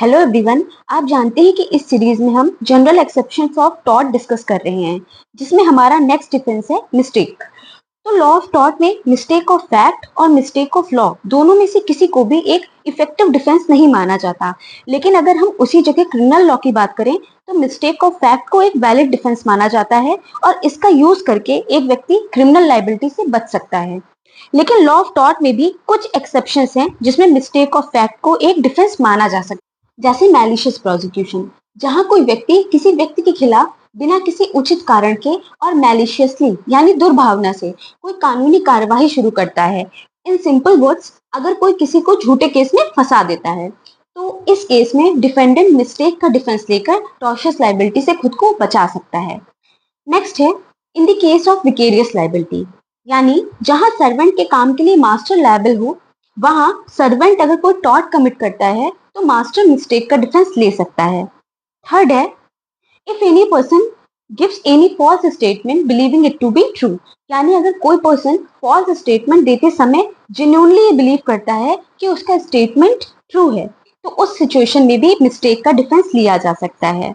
Hello everyone. आप जानते हैं कि इस सीरीज में हम general exceptions of tort discuss कर रहे हैं, जिसमें हमारा नेक्स्ट डिफेंस है मिस्टेक। तो लॉ ऑफ टॉर्ट में मिस्टेक ऑफ फैक्ट और मिस्टेक ऑफ लॉ दोनों में से किसी को भी एक इफेक्टिव डिफेंस नहीं माना जाता। लेकिन अगर हम उसी जगह क्रिमिनल लॉ की बात करें तो मिस्टेक ऑफ फैक्ट को एक वैलिड डिफेंस माना जाता है और इसका यूज करके एक व्यक्ति क्रिमिनल लाइबिलिटी से बच सकता है। लेकिन लॉ ऑफ टॉर्ट में भी कुछ एक्सेप्शंस हैं जिसमें मिस्टेक ऑफ फैक्ट को एक डिफेंस माना जा सकता है, जैसे मैलिशियस प्रोसिक्यूशन, जहां कोई व्यक्ति किसी व्यक्ति के खिलाफ बिना किसी उचित कारण के और मैलिशियसली यानी दुर्भावना से कोई कानूनी कार्यवाही शुरू करता है। इन सिंपल वर्ड्स, अगर कोई किसी को झूठे केस में फंसा देता है तो इस केस में डिफेंडेंट मिस्टेक का डिफेंस लेकर टॉर्शियस लाइबिलिटी से खुद को बचा सकता है। नेक्स्ट है in the case of vicarious liability, यानी जहां सर्वेंट के काम के लिए मास्टर लायबल हो, वहां सर्वेंट अगर कोई टॉर्ट कमिट करता है तो मास्टर मिस्टेक का डिफेंस ले सकता है। थर्ड है if any person gives any false statement believing it to be true, यानी अगर कोई पर्सन फॉल्स स्टेटमेंट देते समय जेन्युइनली ये बिलीव करता है कि उसका स्टेटमेंट ट्रू है, तो उस सिचुएशन में भी मिस्टेक का डिफेंस लिया जा सकता है।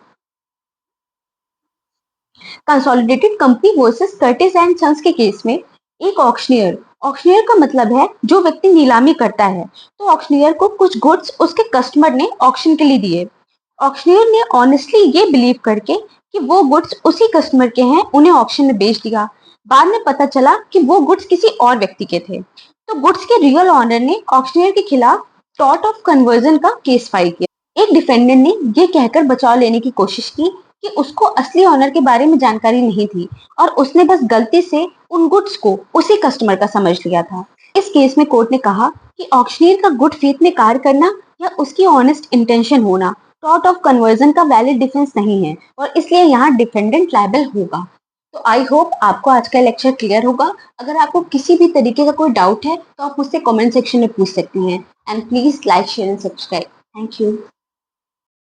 Consolidated company versus Curtis and sons के केस में एक ऑक्शनियर, ऑक्शनियर का मतलब है जो व्यक्ति नीलामी करता है, तो ऑक्शनियर को कुछ गुड्स उसके कस्टमर ने ऑक्शन के लिए दिए। ऑक्शनियर ने ऑनेस्टली ये बिलीव करके कि वो गुड्स उसी कस्टमर के हैं, उन्हें ऑक्शन में बेच दिया। बाद में पता चला कि वो गुड्स किसी और व्यक्ति के थे, तो गुड्स के रियल ऑनर ने ऑक्शनियर के खिलाफ टॉर्ट ऑफ कन्वर्जन का केस फाइल किया। एक डिफेंडेंट ने ये कहकर बचाव लेने की कोशिश की कि उसको असली ऑनर के बारे में जानकारी नहीं थी और उसने बस गलती से उन गुड्स को उसी कस्टमर का समझ लिया था। इस केस में कोर्ट ने कहा कि ऑक्शनियर का गुड फेथ में कार्य करना या उसकी ऑनेस्ट इंटेंशन होना टॉर्ट ऑफ कन्वर्जन का वैलिड डिफेंस नहीं है और इसलिए यहाँ डिफेंडेंट लायबल होगा। तो आई होप आपको आज का लेक्चर क्लियर होगा। अगर आपको किसी भी तरीके का कोई डाउट है तो आप मुझसे कमेंट सेक्शन में पूछ सकते हैं। And please like share and subscribe. Thank you.